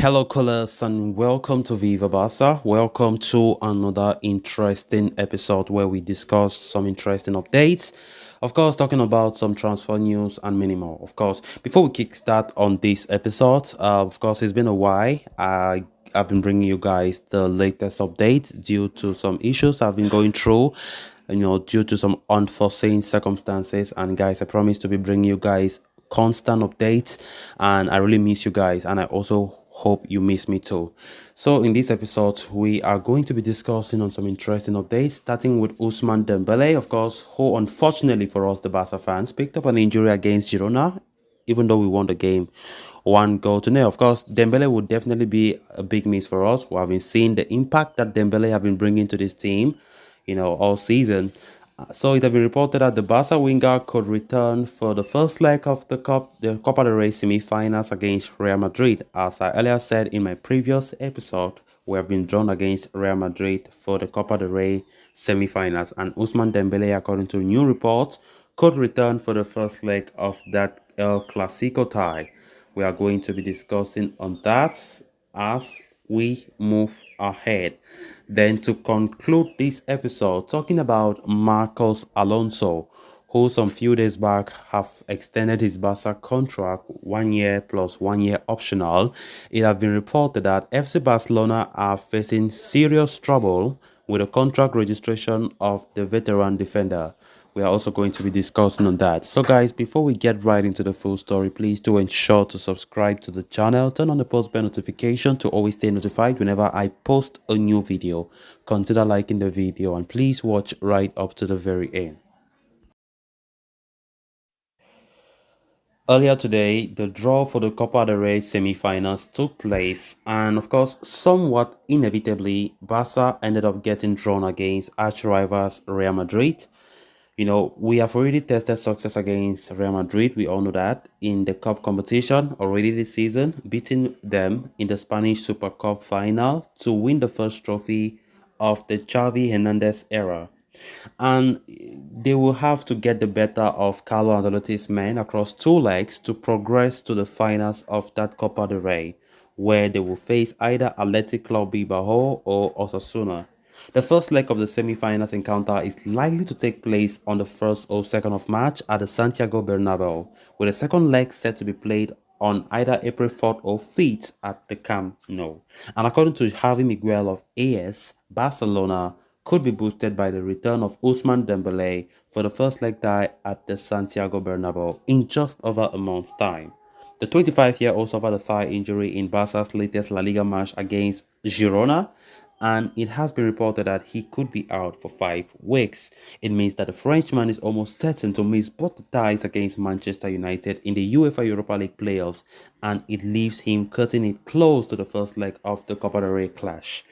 Hello, callers, and welcome to Viva Barca. Welcome to another interesting episode where we discuss some interesting updates. Of course, talking about some transfer news and many more. Of course, before we kickstart on this episode, of course, it's been a while. I've been bringing you guys the latest update due to some issues I've been going through, due to some unforeseen circumstances. And guys, I promise to be bringing you guys constant updates, and I really miss you guys, and I also hope you miss me too. So in this episode, we are going to be discussing on some interesting updates, starting with Ousmane Dembele, of course, who unfortunately for us, the Barca fans, picked up an injury against Girona, even though we won the game 1-0. Of course, Dembele would definitely be a big miss for us. We have been seeing the impact that Dembele have been bringing to this team, all season. So it has been reported that the Barca winger could return for the first leg of the Copa del Rey semi-finals against Real Madrid. As I earlier said in my previous episode, we have been drawn against Real Madrid for the Copa del Rey semi-finals, and Ousmane Dembele, according to new reports, could return for the first leg of that El Clasico tie. We are going to be discussing on that as we move ahead. Then to conclude this episode, talking about Marcos Alonso, who some few days back have extended his Barca contract 1 year plus 1 year optional. It has been reported that FC Barcelona are facing serious trouble with the contract registration of the veteran defender. We are also going to be discussing on that. So guys, before we get right into the full story, please do ensure to subscribe to the channel, turn on the post bell notification to always stay notified whenever I post a new video. Consider liking the video and please watch right up to the very end. Earlier today, the draw for the Copa del Rey semi-finals took place, and of course, somewhat inevitably, Barca ended up getting drawn against arch-rivals Real Madrid. We have already tested success against Real Madrid. We all know that in the cup competition already this season, beating them in the Spanish Super Cup final to win the first trophy of the Xavi Hernandez era. And they will have to get the better of Carlo Ancelotti's men across two legs to progress to the finals of that Copa del Rey, where they will face either Athletic Club Bilbao or Osasuna. The first leg of the semi-finals encounter is likely to take place on the 1st or 2nd of March at the Santiago Bernabeu, with the second leg set to be played on either April 4th or 5th at the Camp Nou. And according to Xavi Miguel of AS, Barcelona could be boosted by the return of Ousmane Dembele for the first leg tie at the Santiago Bernabeu in just over a month's time. The 25-year-old suffered a thigh injury in Barca's latest La Liga match against Girona, and it has been reported that he could be out for 5 weeks. It means that the Frenchman is almost certain to miss both the ties against Manchester United in the UEFA Europa League playoffs, and it leaves him cutting it close to the first leg of the Copa del Rey clash.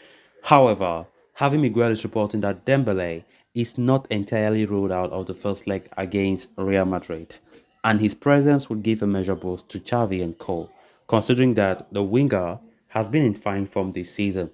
However, Javi Miguel is reporting that Dembele is not entirely ruled out of the first leg against Real Madrid, and his presence would give a measure boost to Xavi and co, considering that the winger has been in fine form this season.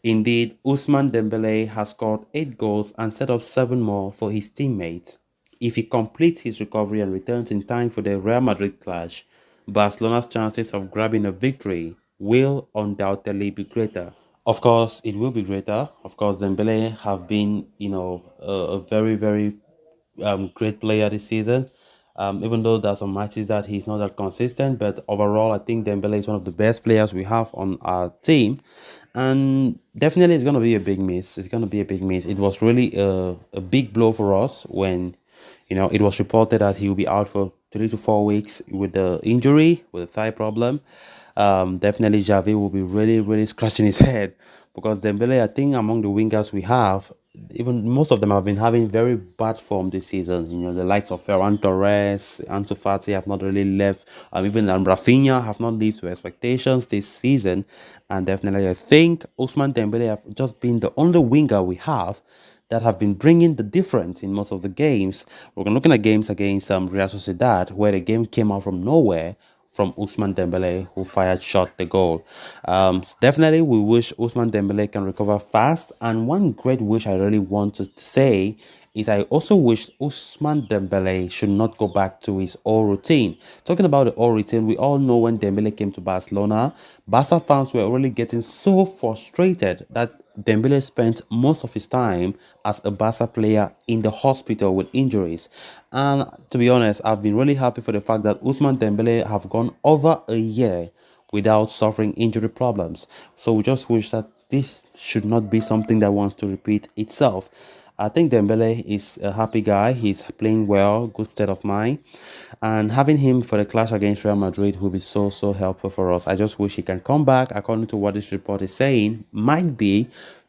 Indeed, Ousmane Dembele has scored 8 goals and set up 7 more for his teammates. If he completes his recovery and returns in time for the Real Madrid clash, Barcelona's chances of grabbing a victory will undoubtedly be greater. Of course, it will be greater. Of course, Dembele have been, a very, very great player this season. Even though there's some matches that he's not that consistent, but overall, I think Dembele is one of the best players we have on our team, and definitely it's gonna be a big miss. It's gonna be a big miss. It was really a big blow for us when, it was reported that he will be out for 3 to 4 weeks with the injury, with a thigh problem. Definitely Xavi will be really, really scratching his head because Dembele, I think among the wingers we have, even most of them have been having very bad form this season. The likes of Ferran Torres, Ansu Fati have not really left. Even Rafinha have not lived to expectations this season. And definitely, I think Ousmane Dembele have just been the only winger we have that have been bringing the difference in most of the games. We're looking at games against Real Sociedad, where the game came out from nowhere from Ousmane Dembele, who fired shot the goal. Definitely, we wish Ousmane Dembele can recover fast. And one great wish I really want to say is I also wish Ousmane Dembele should not go back to his old routine. Talking about the old routine, we all know when Dembele came to Barcelona, Barca fans were really getting so frustrated that Dembele spent most of his time as a Barca player in the hospital with injuries. And to be honest, I've been really happy for the fact that Ousmane Dembele have gone over a year without suffering injury problems. So we just wish that this should not be something that wants to repeat itself. I think Dembele is a happy guy. He's playing well, good state of mind. And having him for the clash against Real Madrid will be so helpful for us. I just wish he can come back. According to what this report is saying,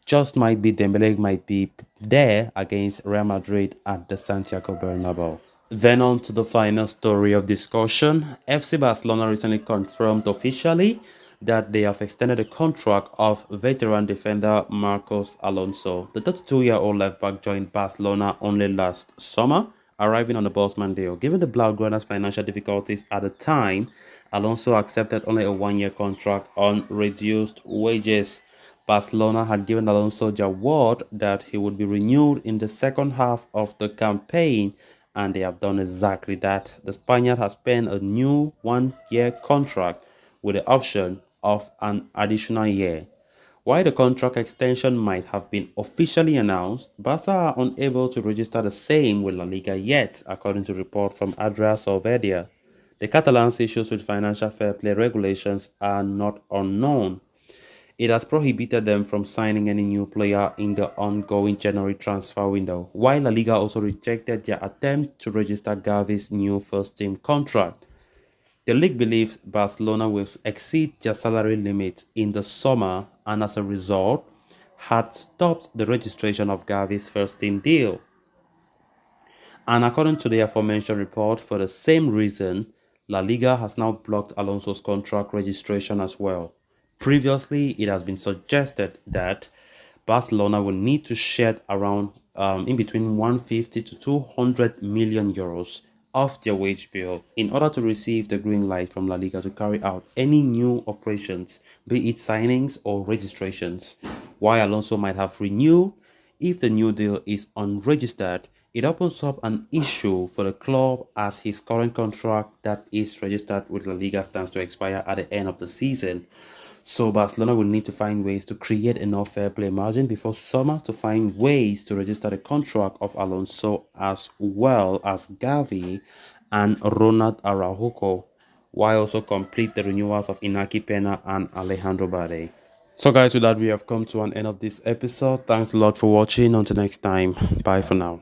just might be, Dembele might be there against Real Madrid at the Santiago Bernabeu. Then on to the final story of discussion. FC Barcelona recently confirmed officially that they have extended the contract of veteran defender Marcos Alonso. The 32-year-old left-back joined Barcelona only last summer, arriving on the Bosman deal. Given the Blaugrana's financial difficulties at the time, Alonso accepted only a one-year contract on reduced wages. Barcelona had given Alonso their word that he would be renewed in the second half of the campaign, and they have done exactly that. The Spaniard has penned a new one-year contract with the option of an additional year. While the contract extension might have been officially announced, Barca are unable to register the same with LaLiga yet, according to report from Adria Solvedia. The Catalans' issues with financial fair play regulations are not unknown. It has prohibited them from signing any new player in the ongoing January transfer window, while La Liga also rejected their attempt to register Gavi's new first-team contract. The league believes Barcelona will exceed their salary limit in the summer and as a result had stopped the registration of Gavi's first-team deal. And according to the aforementioned report, for the same reason, La Liga has now blocked Alonso's contract registration as well. Previously, it has been suggested that Barcelona will need to shed around in between 150 to 200 million euros off their wage bill in order to receive the green light from La Liga to carry out any new operations, be it signings or registrations. While Alonso might have renewed, if the new deal is unregistered, it opens up an issue for the club as his current contract that is registered with La Liga stands to expire at the end of the season. So Barcelona will need to find ways to create enough fair play margin before summer to find ways to register the contract of Alonso as well as Gavi and Ronald Araujo, while also complete the renewals of Inaki Pena and Alejandro Bade. So guys, with that we have come to an end of this episode. Thanks a lot for watching. Until next time, bye for now.